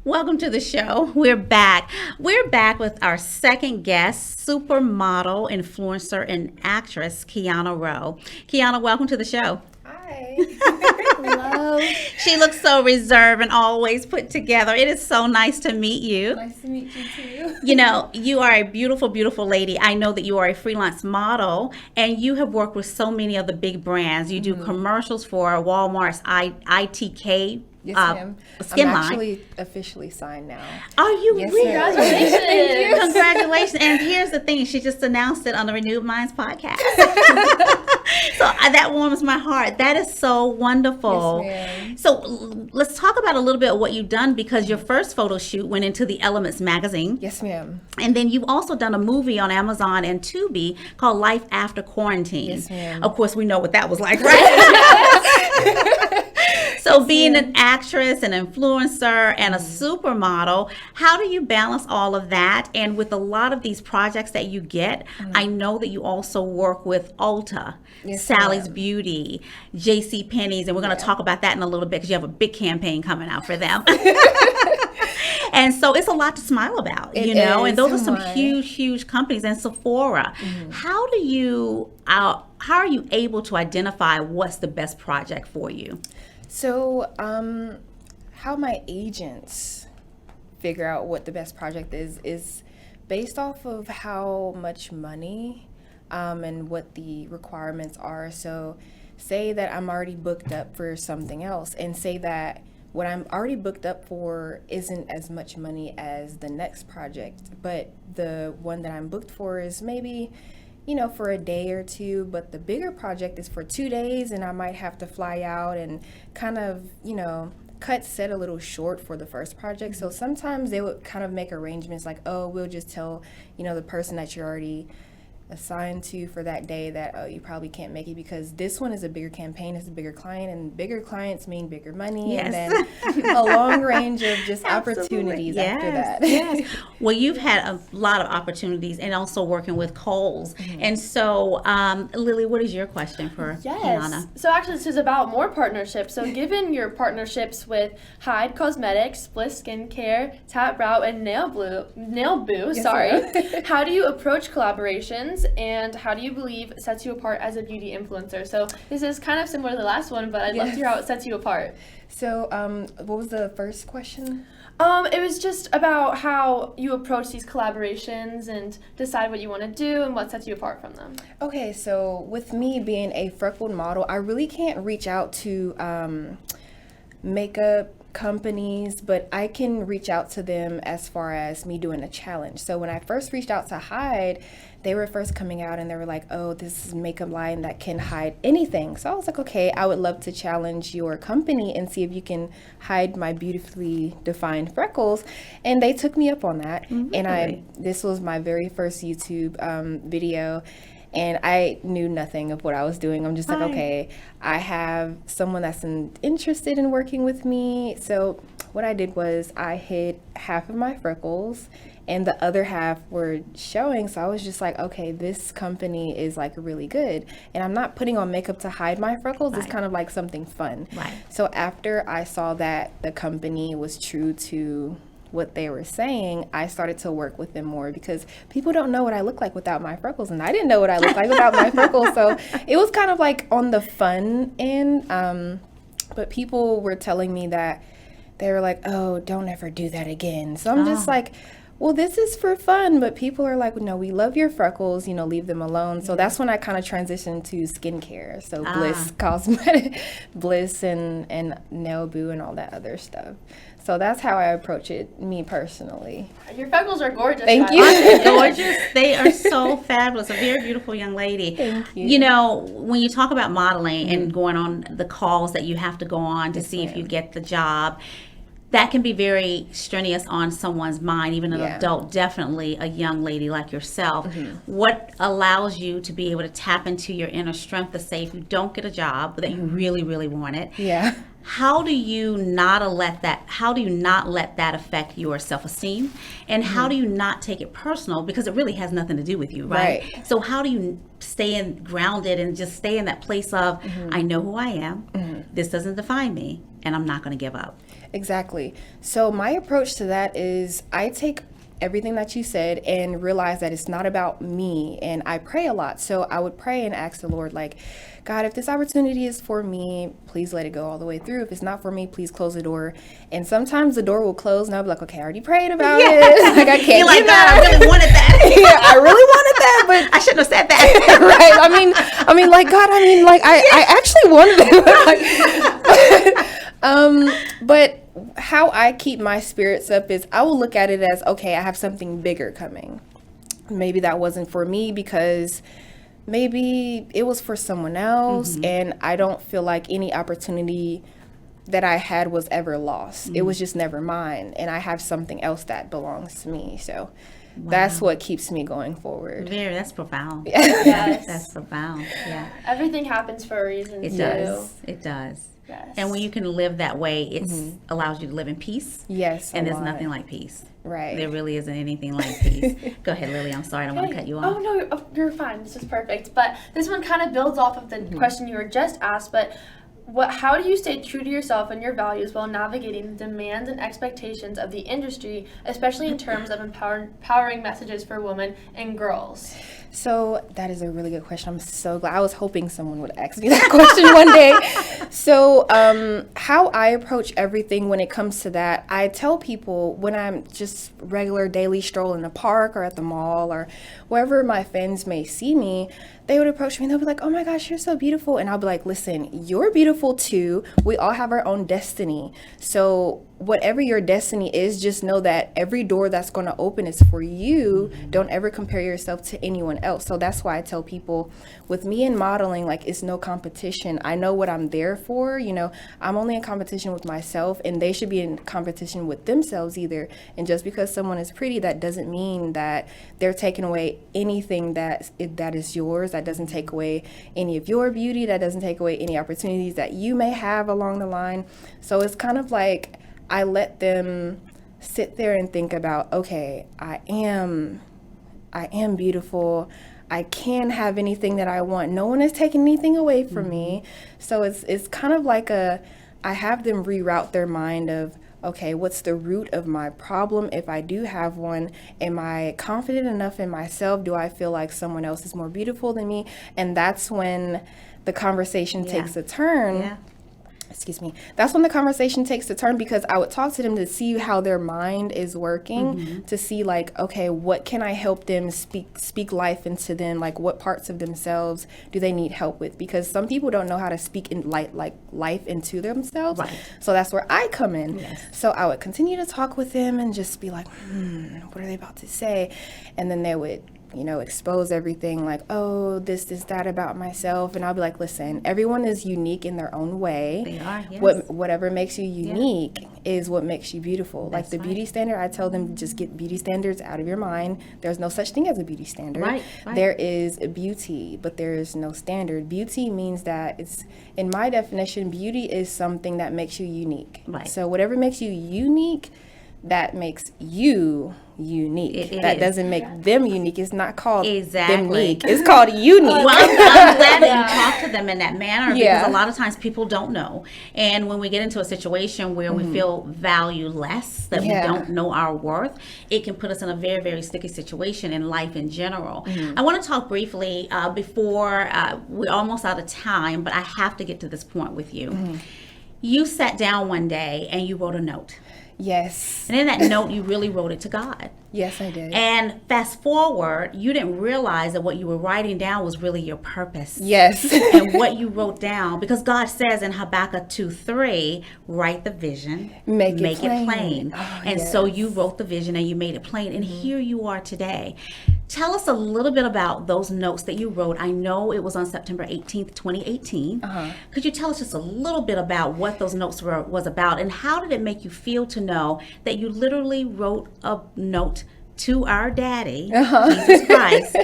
Welcome to the show. We're back. We're back with our second guest, supermodel, influencer, and actress, Kiana Rowe. Kiana, welcome to the show. Hi. Hello. She looks so reserved and always put together. It is so nice to meet you. Nice to meet you too. You know, you are a beautiful, beautiful lady. I know that you are a freelance model and you have worked with so many of the big brands. You do commercials for Walmart's ITK Yes, ma'am. skin I'm line. actually officially signed now. Are you Yes, really? ma'am. Congratulations. Congratulations. And here's the thing. She just announced it on the Renewed Minds podcast. So that warms my heart. That is so wonderful. Yes, ma'am. So let's talk about a little bit of what you've done, because your first photo shoot went into the Elements magazine. Yes, ma'am. And then you've also done a movie on Amazon and Tubi called Life After Quarantine. Yes, ma'am. Of course, we know what that was like, right? So being an actress, an influencer, and a supermodel, how do you balance all of that? And with a lot of these projects that you get, I know that you also work with Ulta, Yes, Sally's ma'am. Beauty, JC Penney's, and we're going to talk about that in a little bit because you have a big campaign coming out for them. And so it's a lot to smile about, It you know, is and those so are some much. huge companies. And Sephora, how are you able to identify what's the best project for you? So, how my agents figure out what the best project is based off of how much money and what the requirements are. So, say that I'm already booked up for something else, and say that what I'm already booked up for isn't as much money as the next project, but the one that I'm booked for is maybe, you know, for a day or two, but the bigger project is for 2 days, and I might have to fly out and kind of, you know, cut set a little short for the first project. So sometimes they would kind of make arrangements like, oh, we'll just tell, you know, the person that you're already assigned to for that day that, oh, you probably can't make it because this one is a bigger campaign, it's a bigger client, and bigger clients mean bigger money. Yes. And then a long range of just opportunities after that. Yes. Well, you've had a lot of opportunities and also working with Kohl's. And so, Lily, what is your question for Kiana? Yes. So actually, this is about more partnerships. So given your partnerships with Hyde Cosmetics, Bliss Skincare, Tap Brow, and Nail Boo, Yes, how do you approach collaborations, and how do you believe sets you apart as a beauty influencer? So this is kind of similar to the last one, but I'd love to hear how it sets you apart. So, what was the first question? It was just about how you approach these collaborations and decide what you want to do and what sets you apart from them. Okay, so with me being a freckled model, I really can't reach out to makeup companies, but I can reach out to them as far as me doing a challenge. So when I first reached out to Hyde, they were first coming out and they were like, oh, this is a makeup line that can hide anything. So I was like, okay, I would love to challenge your company and see if you can hide my beautifully defined freckles. And they took me up on that. Really? And this was my very first YouTube video. And I knew nothing of what I was doing. I'm just like, okay, I have someone that's interested in working with me. So what I did was I hid half of my freckles and the other half were showing. So I was just like, okay, this company is like really good. And I'm not putting on makeup to hide my freckles. It's kind of like something fun. Right. So after I saw that the company was true to what they were saying, I started to work with them more because people don't know what I look like without my freckles, and I didn't know what I looked like without my freckles. So it was kind of like on the fun end, but people were telling me that they were like, oh, don't ever do that again. So I'm just like, well, this is for fun, but people are like, no, we love your freckles, you know, leave them alone. So that's when I kind of transitioned to skincare. So Bliss Cosmetic, Bliss and Nail Boo and all that other stuff. So that's how I approach it, me personally. Your freckles are gorgeous. Thank guys. you. Gorgeous. They are so fabulous. A very beautiful young lady. Thank you. You know, when you talk about modeling and going on the calls that you have to go on to see if you get the job, that can be very strenuous on someone's mind, even an adult, definitely a young lady like yourself. What allows you to be able to tap into your inner strength to say if you don't get a job that you really, really want it? Yeah. How do you not let that affect your self-esteem? And how do you not take it personal? Because it really has nothing to do with you, right? So how do you stay grounded and just stay in that place of, I know who I am, this doesn't define me, and I'm not going to give up? Exactly. So my approach to that is I take everything that you said and realize that it's not about me, and I pray a lot. So I would pray and ask the Lord, like, God, if this opportunity is for me, please let it go all the way through. If it's not for me, please close the door. And sometimes the door will close and I'll be like, okay, I already prayed about it. Like, I can't. You're like, God, I really wanted that. Yeah, I really wanted that, but I shouldn't have said that. Right. I mean, like, God, I actually wanted it. But how I keep my spirits up is I will look at it as, okay, I have something bigger coming. Maybe that wasn't for me because maybe it was for someone else, and I don't feel like any opportunity that I had was ever lost. It was just never mine, and I have something else that belongs to me. So that's what keeps me going forward. That's profound. Yes. That's profound. Yeah. Everything happens for a reason. It does. It does. Yes. And when you can live that way, it allows you to live in peace. Yes. And there's nothing like peace. Right. There really isn't anything like peace. Go ahead, Lily. I'm sorry. I don't want to cut you off. Oh, no, you're fine. This is perfect. But this one kind of builds off of the question you were just asked. But how do you stay true to yourself and your values while navigating the demands and expectations of the industry, especially in terms of empowering messages for women and girls? So that is a really good question. I'm so glad. I was hoping someone would ask me that question one day. So how I approach everything when it comes to that, I tell people when I'm just regular daily stroll in the park or at the mall or wherever my fans may see me, they would approach me and they'll be like, oh my gosh, you're so beautiful. And I'll be like, listen, you're beautiful too. We all have our own destiny. So whatever your destiny is, just know that every door that's going to open is for you. Don't ever compare yourself to anyone else. So that's why I tell people with me in modeling, like, it's no competition. I know what I'm there for. You know, I'm only in competition with myself, and they should be in competition with themselves either. And just because someone is pretty, that doesn't mean that they're taking away anything that is yours. That doesn't take away any of your beauty. That doesn't take away any opportunities that you may have along the line. So it's kind of like I let them sit there and think about, okay, I am beautiful. I can have anything that I want. No one is taking anything away from me. So it's kind of like I have them reroute their mind of, okay, what's the root of my problem? If I do have one, am I confident enough in myself? Do I feel like someone else is more beautiful than me? And that's when the conversation takes a turn. Yeah. Excuse me. That's when the conversation takes a turn, because I would talk to them to see how their mind is working, to see like, okay, what can I help them speak life into them? Like, what parts of themselves do they need help with? Because some people don't know how to speak in life into themselves. Right. So that's where I come in. Yes. So I would continue to talk with them and just be like, what are they about to say? And then they would, expose everything like, oh, this, that about myself. And I'll be like, listen, everyone is unique in their own way. They are, yes. Whatever makes you unique is what makes you beautiful. That's like the beauty standard, I tell them, just get beauty standards out of your mind. There's no such thing as a beauty standard. Right. There is a beauty, but there is no standard. Beauty means that it's, in my definition, beauty is something that makes you unique. Right. So whatever makes you unique, that makes you unique. That doesn't make them unique. It's not called them unique. It's called unique. Well, I'm glad that you talk to them in that manner, because a lot of times people don't know. And when we get into a situation where we feel valueless, that we don't know our worth, it can put us in a very, very sticky situation in life in general. I want to talk briefly before we're almost out of time, but I have to get to this point with you. You sat down one day and you wrote a note. Yes. And in that note, you really wrote it to God. Yes, I did. And fast forward, you didn't realize that what you were writing down was really your purpose. Yes. And what you wrote down, because God says in Habakkuk 2:3, write the vision, make it plain. Oh, and so you wrote the vision and you made it plain. And here you are today. Tell us a little bit about those notes that you wrote. I know it was on September 18th, 2018. Could you tell us just a little bit about what those notes was about, and how did it make you feel to know that you literally wrote a note to our daddy, Jesus Christ,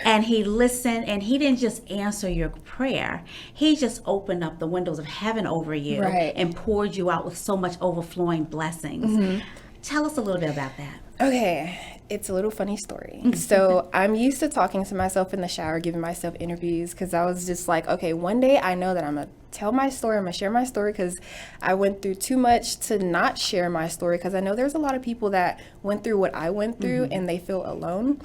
and he listened, and he didn't just answer your prayer. He just opened up the windows of heaven over you and poured you out with so much overflowing blessings. Tell us a little bit about that. Okay. It's a little funny story. So I'm used to talking to myself in the shower, giving myself interviews, because I was just like, okay, one day I know that I'm going to tell my story, I'm going to share my story, because I went through too much to not share my story, because I know there's a lot of people that went through what I went through and they feel alone.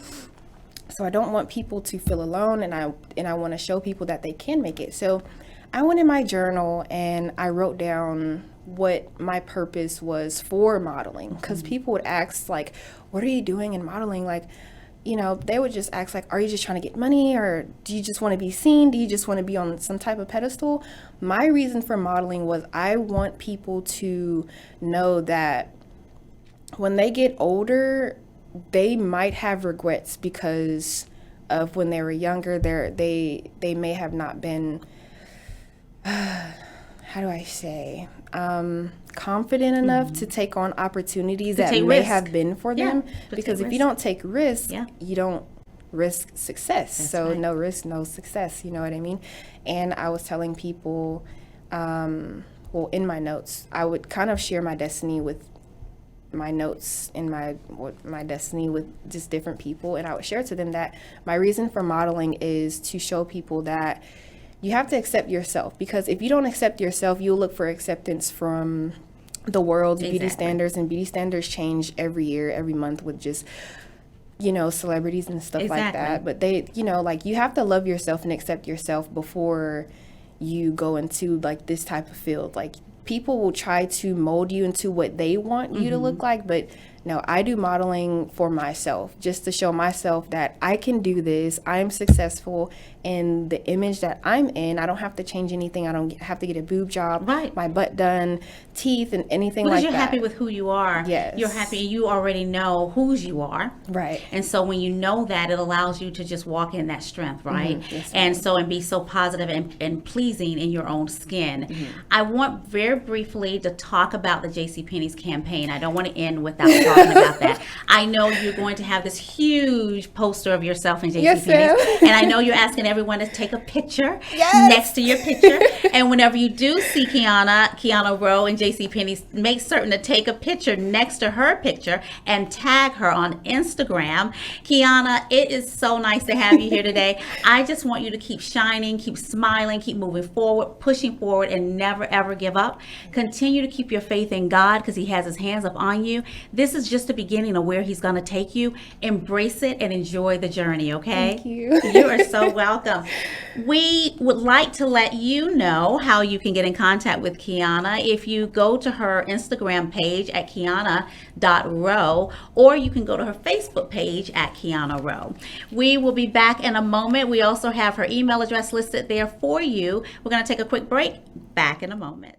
So I don't want people to feel alone, and I want to show people that they can make it. So I went in my journal and I wrote down what my purpose was for modeling, because people would ask, like, what are you doing in modeling? Like, you know, they would just ask, like, are you just trying to get money, or do you just want to be seen? Do you just want to be on some type of pedestal? My reason for modeling was I want people to know that when they get older, they might have regrets because of when they were younger. They may have not been, how do I say, confident enough to take on opportunities that may have been for them. Because if you don't take risks, you don't risk success. So no risk, no success. You know what I mean? And I was telling people, well, in my notes, I would kind of share my destiny with my notes in my destiny with just different people, and I would share to them that my reason for modeling is to show people that you have to accept yourself, because if you don't accept yourself, you'll look for acceptance from the world's beauty standards, and beauty standards change every year, every month, with just, you know, celebrities and stuff like that. But they, you know, like, you have to love yourself and accept yourself before you go into like this type of field. Like, people will try to mold you into what they want you to look like, but no, I do modeling for myself, just to show myself that I can do this. I'm successful in the image that I'm in. I don't have to change anything. I don't have to get a boob job, my butt done, teeth, and anything like that. Because you're happy with who you are. Yes. You're happy. You already know whose you are. Right. And so when you know that, it allows you to just walk in that strength, right? Yes, and be so positive and pleasing in your own skin. I want very briefly to talk about the JCPenney's campaign. I don't want to end without talking about that. I know you're going to have this huge poster of yourself in JCPenney's, and I know you're asking everyone to take a picture next to your picture. And whenever you do see Kiana Rowe in JCPenney's, make certain to take a picture next to her picture and tag her on Instagram. Kiana, it is so nice to have you here today. I just want you to keep shining, keep smiling, keep moving forward, pushing forward, and never ever give up. Continue to keep your faith in God, because He has His hands up on you. This is just the beginning of where He's going to take you. Embrace it and enjoy the journey, okay? Thank you. You are so welcome. We would like to let you know how you can get in contact with Kiana. If you go to her Instagram page at kiana.rowe, or you can go to her Facebook page at Kiana Rowe. We will be back in a moment. We also have her email address listed there for you. We're going to take a quick break. Back in a moment.